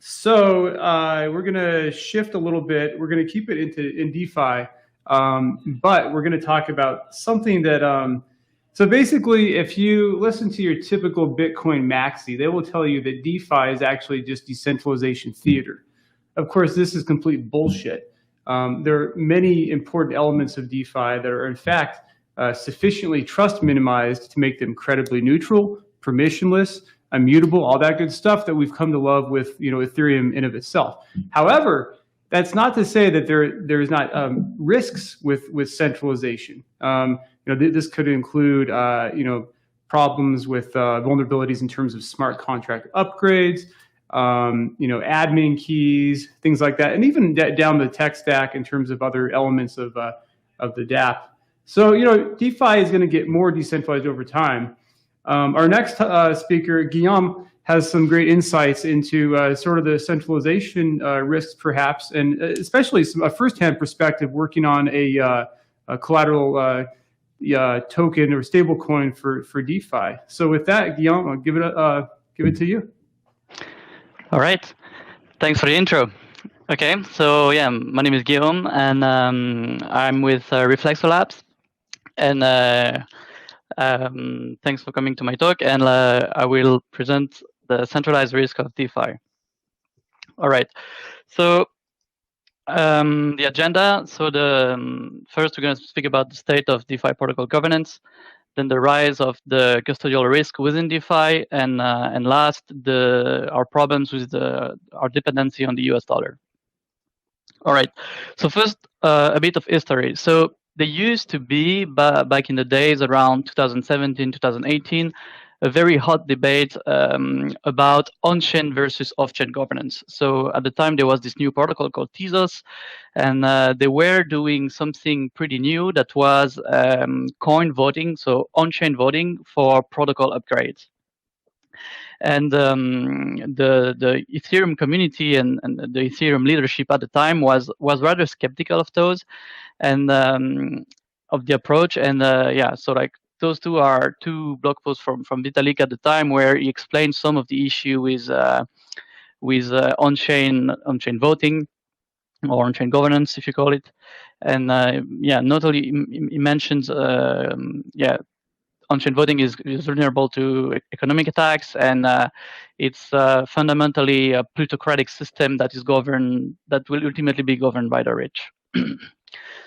So we're going to shift a little bit. We're going to keep it in DeFi, but we're going to talk about something that. So basically, if you listen to your typical Bitcoin maxi, they will tell you that DeFi is actually just decentralization theater. Of course, this is complete bullshit. There are many important elements of DeFi that are, in fact, sufficiently trust minimized to make them credibly neutral, permissionless, immutable, all that good stuff that we've come to love with Ethereum in of itself. However, that's not to say that there's not risks with centralization. This could include problems with vulnerabilities in terms of smart contract upgrades, admin keys, things like that, and even down the tech stack in terms of other elements of the dApp. So DeFi is going to get more decentralized over time. Our next speaker, Guillaume, has some great insights into sort of the centralization risks, perhaps, and especially a firsthand perspective working on a collateral token or stablecoin for DeFi. So with that, Guillaume, I'll give it to you. All right. Thanks for the intro. Okay, so yeah, my name is Guillaume, and I'm with Reflexer Labs. And thanks for coming to my talk, and I will present the centralized risk of DeFi. All right, so the agenda. So first we're going to speak about the state of DeFi protocol governance, then the rise of the custodial risk within DeFi, and last our problems with our dependency on the US dollar. All right, so first a bit of history. So there used to be, back in the days around 2017, 2018, a very hot debate about on-chain versus off-chain governance. So at the time, there was this new protocol called Tezos, and they were doing something pretty new that was coin voting, so on-chain voting for protocol upgrades. And the Ethereum community and the Ethereum leadership at the time was rather skeptical of those and of the approach. And so like those two are two blog posts from Vitalik at the time where he explained some of the issue with on-chain voting or on-chain governance, if you call it. And not only he mentions on-chain voting is vulnerable to economic attacks, and it's fundamentally a plutocratic system that will ultimately be governed by the rich.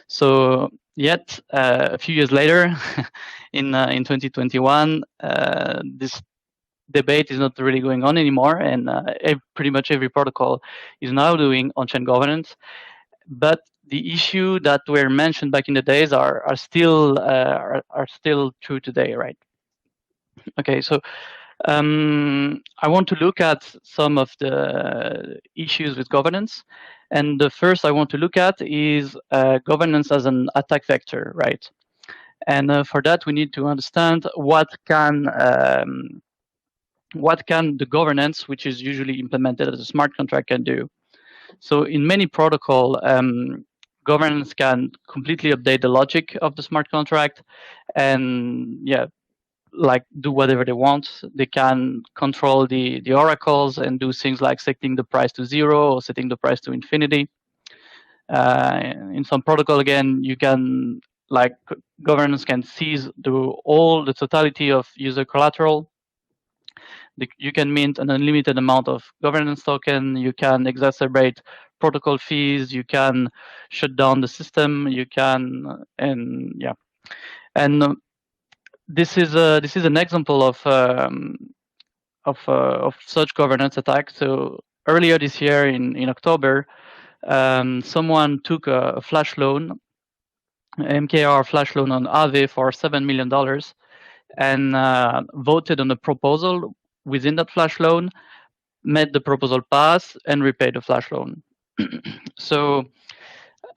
So yet a few years later, in 2021, this debate is not really going on anymore, and pretty much every protocol is now doing on-chain governance. But the issue that were mentioned back in the days are still true today, right? Okay, so I want to look at some of the issues with governance, and the first I want to look at is governance as an attack vector, right? And for that, we need to understand what can the governance, which is usually implemented as a smart contract, can do. So in many protocol, governance can completely update the logic of the smart contract and do whatever they want. They can control the oracles and do things like setting the price to 0 or setting the price to infinity. In some protocol, again, you can governance can seize the totality of user collateral. You can mint an unlimited amount of governance token. You can exacerbate protocol fees. You can shut down the system. You can, this is an example of such governance attack. So earlier this year, in October, someone took a flash loan, MKR flash loan on Aave for $7 million, and voted on a proposal within that flash loan, made the proposal pass, and repaid the flash loan. So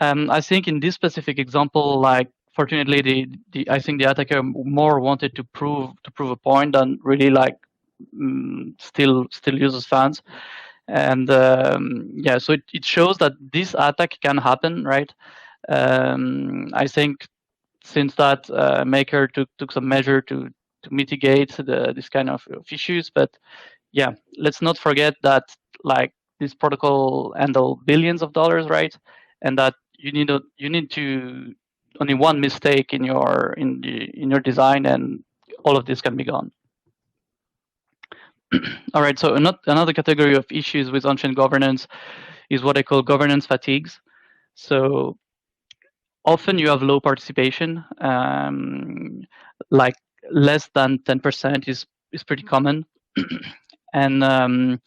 I think in this specific example, fortunately, I think the attacker more wanted to prove a point than really still uses funds. And so it shows that this attack can happen, right? I think since that maker took some measure to mitigate this kind of issues, but let's not forget that this protocol handle billions of dollars, right? And that you need to only one mistake in your design, and all of this can be gone. All right. So another category of issues with on-chain governance is what I call governance fatigues. So often you have low participation, like less than 10% is pretty common, and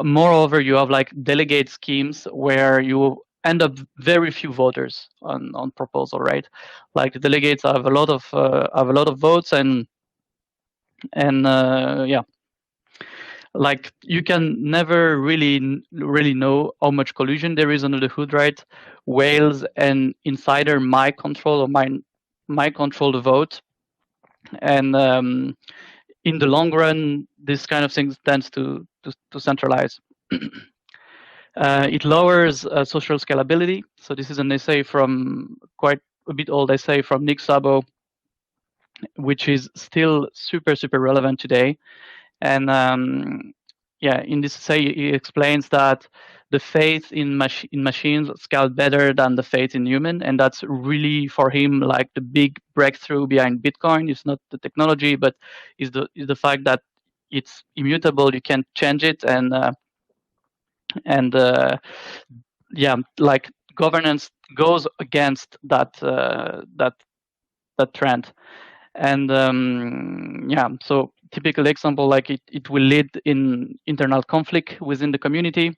moreover, you have like delegate schemes where you end up very few voters on proposal, right? Like the delegates have a lot of votes, and yeah, like you can never really know how much collusion there is under the hood, right? Whales and insider might control or might control the vote, and in the long run, this kind of things tends to centralize. It lowers social scalability. So this is an essay from quite a bit old essay from Nick Szabo, which is still super relevant today. And yeah, in this essay, he explains that the faith in machines scale better than the faith in human, and that's really for him like the big breakthrough behind Bitcoin. It's not the technology, but is the fact that it's immutable. You can't change it, and yeah, like governance goes against that trend. And yeah, so typical example, like it will lead in internal conflict within the community.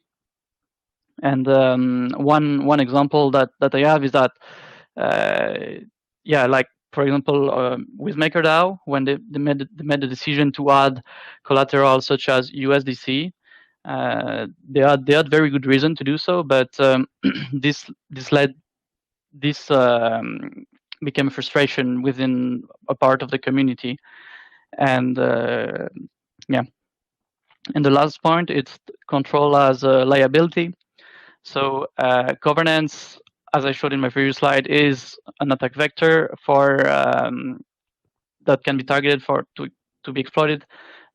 And one example that I have is that yeah, like for example with MakerDAO, when they made the decision to add collateral such as USDC, they had very good reason to do so, but this became a frustration within a part of the community. And yeah, and the last point, it's control as a liability. So governance, as I showed in my previous slide, is an attack vector for that can be targeted to be exploited,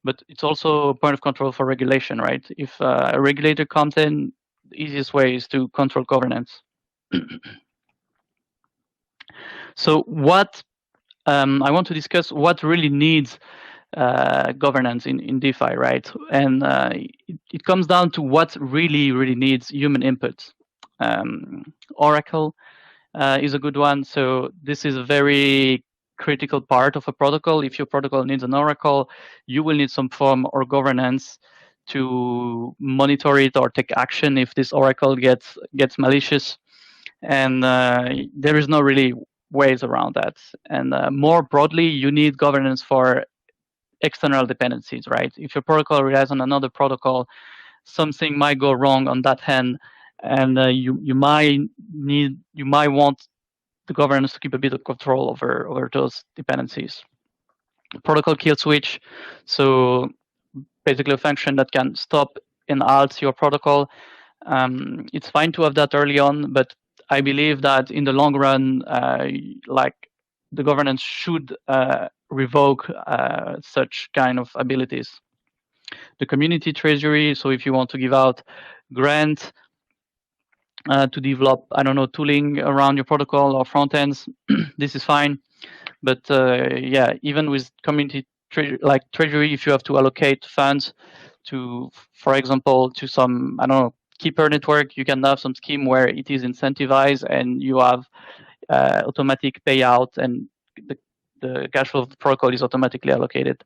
but it's also a point of control for regulation, right? If a regulator comes in, the easiest way is to control governance. So what I want to discuss what really needs governance in DeFi, right? And it comes down to what really needs human input. Oracle is a good one. So this is a very critical part of a protocol. If your protocol needs an oracle, you will need some form or governance to monitor it or take action if this oracle gets malicious. And there is no really ways around that. And more broadly, you need governance for external dependencies, right? If your protocol relies on another protocol, something might go wrong on that end, and you might want the governance to keep a bit of control over those dependencies. Protocol kill switch, so basically a function that can stop and halt your protocol. It's fine to have that early on, but I believe that in the long run, like the governance should revoke such kind of abilities. The community treasury, so if you want to give out grants to develop, I don't know, tooling around your protocol or front ends, this is fine. But yeah, even with community treasury, if you have to allocate funds to, for example, to some, I don't know, Keeper network, you can have some scheme where it is incentivized and you have automatic payout, and the cash flow of the protocol is automatically allocated.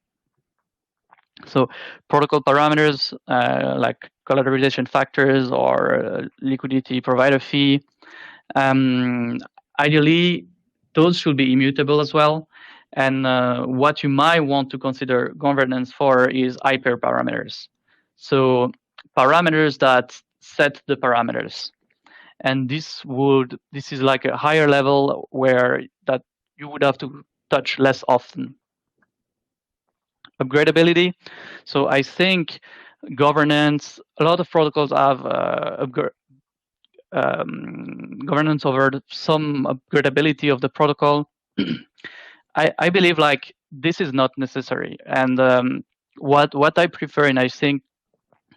So protocol parameters like collateralization factors or liquidity provider fee, ideally those should be immutable as well. And what you might want to consider governance for is hyperparameters. So parameters that set the parameters. And this is like a higher level where that you would have to touch less often. Upgradability. So I think governance, a lot of protocols have governance over some upgradability of the protocol. I believe like this is not necessary. And what I prefer, and I think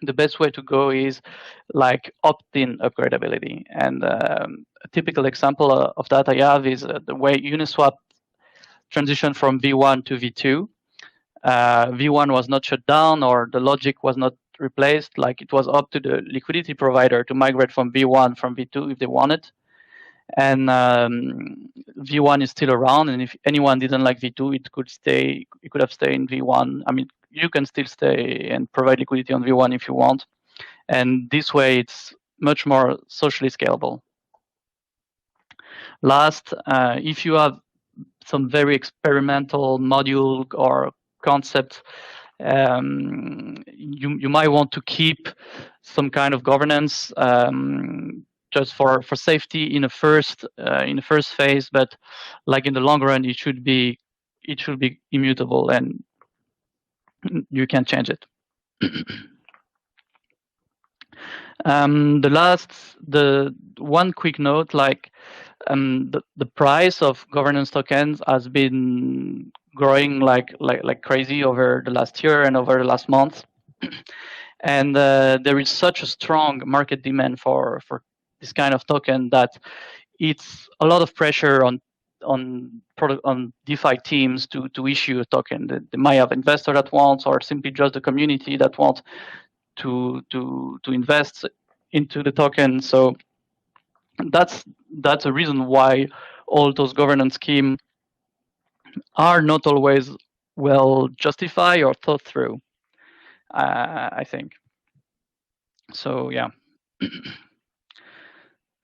the best way to go is like opt-in upgradability. And a typical example of that I have is the way Uniswap transitioned from V1 to V2. V1 was not shut down, or the logic was not replaced. Like, it was up to the liquidity provider to migrate from V1 from V2 if they wanted. And V1 is still around, and if anyone didn't like V2, it could stay. It could have stayed in V1. I mean, you can still stay and provide liquidity on V1 if you want. And this way, it's much more socially scalable. Last, if you have some very experimental module or concept, you might want to keep some kind of governance just for safety in the first phase, but like in the long run, it should be immutable and you can change it. The one quick note, like the price of governance tokens has been growing like crazy over the last year and over the last month, and there is such a strong market demand for this kind of token that it's a lot of pressure on DeFi teams to issue a token. They might have investor that wants, or simply just the community that wants to invest into the token. So that's a reason why all those governance schemes are not always well justified or thought through, I think. So yeah.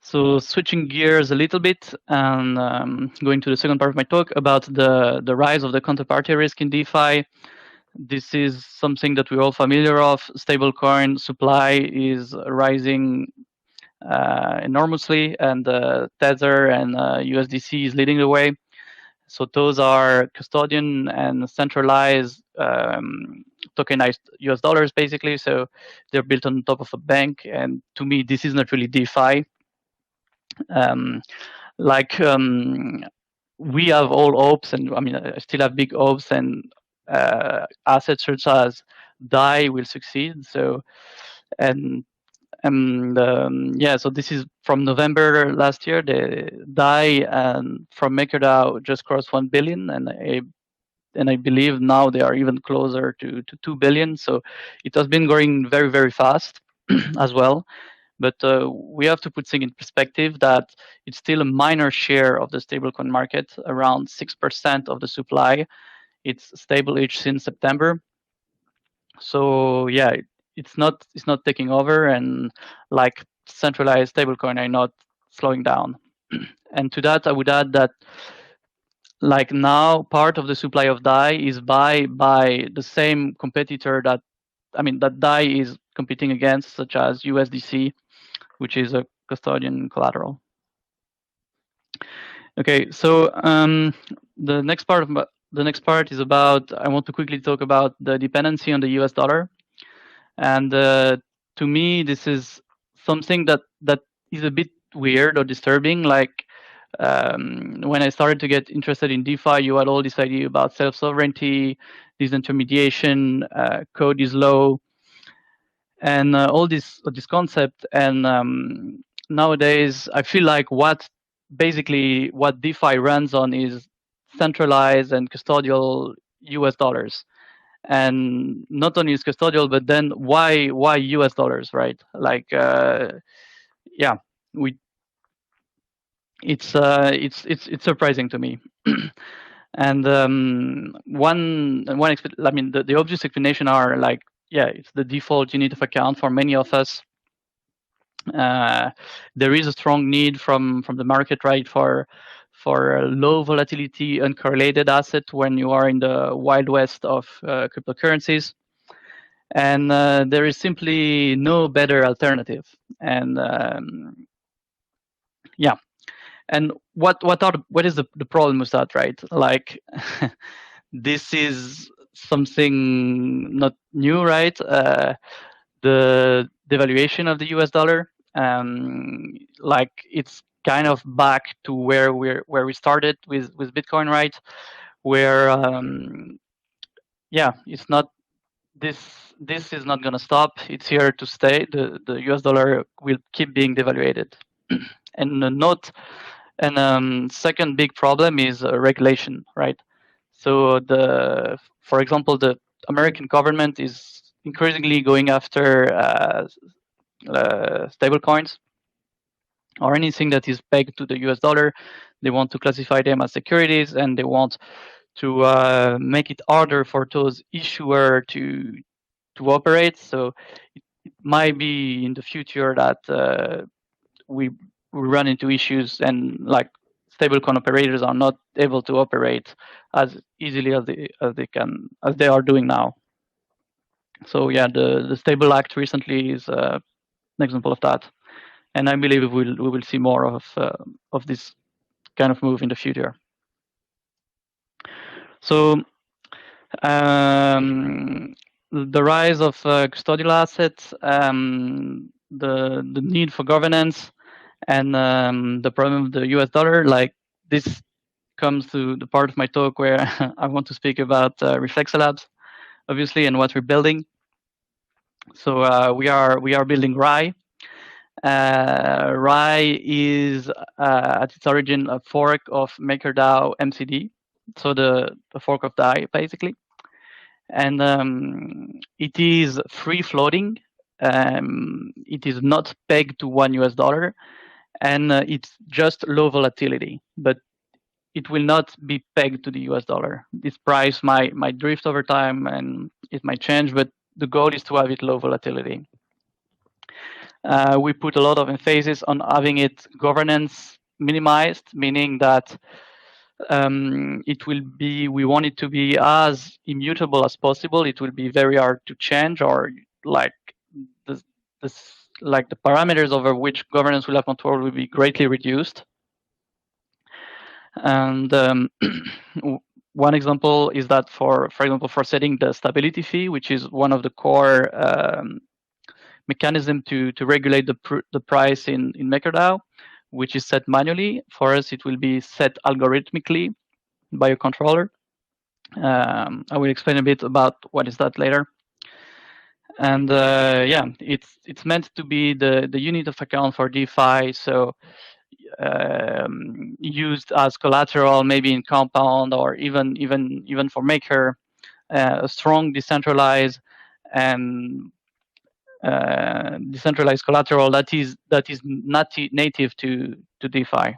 So switching gears a little bit and going to the second part of my talk about the rise of the counterparty risk in DeFi. This is something that we're all familiar of. Stablecoin supply is rising enormously, and Tether and USDC is leading the way. So those are custodian and centralized tokenized US dollars, basically. So they're built on top of a bank. And to me, this is not really DeFi. We have all hopes, and I mean, I still have big hopes, and assets such as DAI will succeed. So, so this is from November last year. The DAI from MakerDAO just crossed 1 billion, and I believe now they are even closer to 2 billion. So it has been growing very, very fast as well. But we have to put things in perspective that it's still a minor share of the stablecoin market, around 6% of the supply. It's stable each since September. So yeah, it's not taking over, and like centralized stablecoin are not slowing down. And to that, I would add that like now part of the supply of DAI is by the same competitor that DAI is competing against, such as USDC, which is a custodian collateral. Okay, so the next part is about, I want to quickly talk about the dependency on the US dollar. And to me, this is something that is a bit weird or disturbing. Like when I started to get interested in DeFi, you had all this idea about self-sovereignty, disintermediation, code is low, and all this concept. And nowadays, I feel like what DeFi runs on is centralized and custodial US dollars. And not only is custodial, but then why US dollars, right? Like, it's surprising to me. And the obvious explanation are like, it's the default unit of account for many of us. There is a strong need from the market, right, for low volatility, uncorrelated asset when you are in the wild west of cryptocurrencies, and there is simply no better alternative. And and what is the problem with that, right? Like this is something not new, right? The devaluation of the US dollar, like it's kind of back to where we started with Bitcoin, right? Where it's not this is not going to stop. It's here to stay. The US dollar will keep being devaluated. And second big problem is regulation, right? So for example, the American government is increasingly going after stable coins or anything that is pegged to the US dollar. They want to classify them as securities, and they want to make it harder for those issuers to operate. So it might be in the future that we run into issues and like stablecoin operators are not able to operate as easily as they are doing now. So yeah, the Stable Act recently is an example of that, and I believe we will see more of this kind of move in the future. So the rise of custodial assets, the need for governance, and the problem of the US dollar, like this comes to the part of my talk where I want to speak about Reflexer Labs, obviously, and what we're building. So we are building Rye. Rye is at its origin a fork of MakerDAO MCD, so the fork of DAI basically, and it is free floating. It is not pegged to $1 US, and it's just low volatility, but it will not be pegged to the US dollar. This price might drift over time and it might change, but the goal is to have it low volatility. We put a lot of emphasis on having it governance minimized, meaning that we want it to be as immutable as possible. It will be very hard to change, or like the parameters over which governance will have control will be greatly reduced. And one example is that for example, for setting the stability fee, which is one of the core mechanism to regulate the price in MakerDAO, which is set manually. For us, it will be set algorithmically by a controller. I will explain a bit about what is that later. And yeah, it's meant to be the unit of account for DeFi. So used as collateral, maybe in Compound or even for Maker, a strong decentralized and decentralized collateral that is not native to DeFi,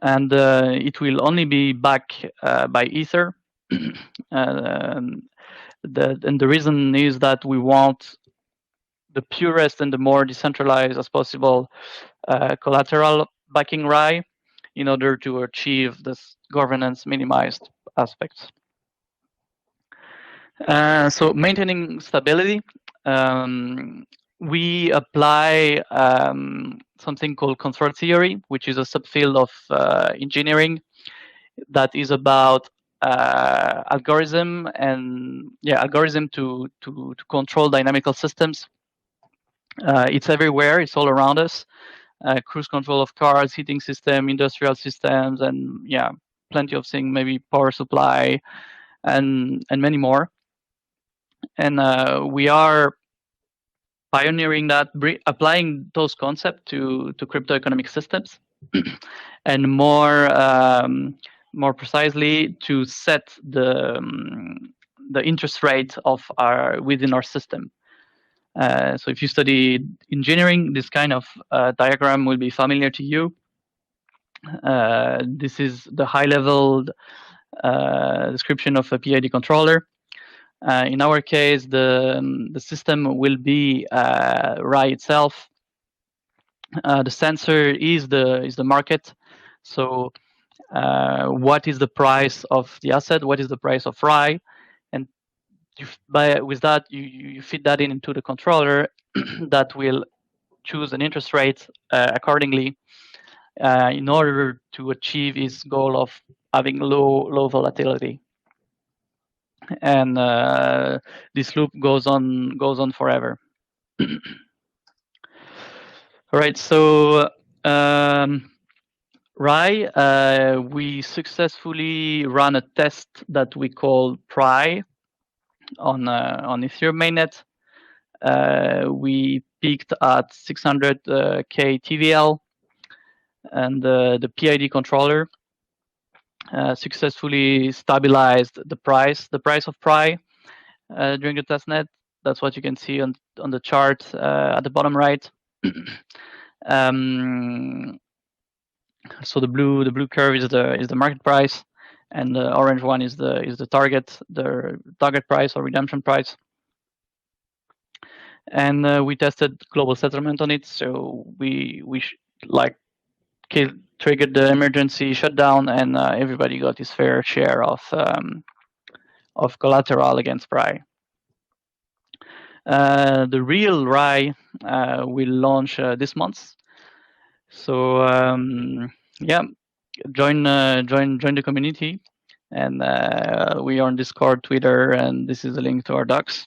and it will only be backed by Ether. And the reason is that we want the purest and the more decentralized as possible collateral backing Rye in order to achieve this governance minimized aspects. So maintaining stability, we apply something called control theory, which is a subfield of engineering that is about algorithm to control dynamical systems. It's everywhere. It's all around us. Cruise control of cars, heating system, industrial systems, and yeah, plenty of things. Maybe power supply, and many more. And we are pioneering that, applying those concepts to crypto economic systems, and more precisely to set the interest rate of within our system. So if you study engineering, this kind of diagram will be familiar to you. This is the high-level description of a PID controller. In our case, the system will be Rye itself. The sensor is the market. So what is the price of the asset? What is the price of Rye? And with that, you feed that into the controller that will choose an interest rate accordingly in order to achieve its goal of having low volatility. And this loop goes on forever. All right, so Rye, we successfully ran a test that we call Pry, Ethereum mainnet. We peaked at 600k TVL, and the PID controller successfully stabilized the price of Pry during the testnet. That's what you can see on the chart at the bottom right. So the blue curve is the market price, and the orange one is the target price or redemption price. And we tested global settlement on it, so we triggered the emergency shutdown, and everybody got his fair share of collateral against Pry. The real RAI will launch this month. So yeah, join the community, and we are on Discord, Twitter, and this is a link to our docs.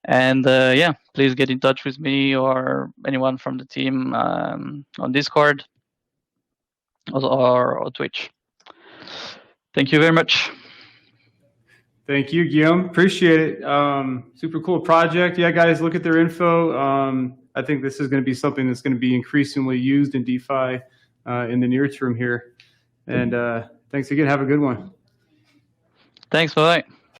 And yeah, please get in touch with me or anyone from the team on Discord or Twitch. Thank you very much. Thank you, Guillaume. Appreciate it. Super cool project. Yeah, guys, look at their info. I think this is going to be something that's going to be increasingly used in DeFi in the near term here. And thanks again. Have a good one. Thanks. Bye-bye.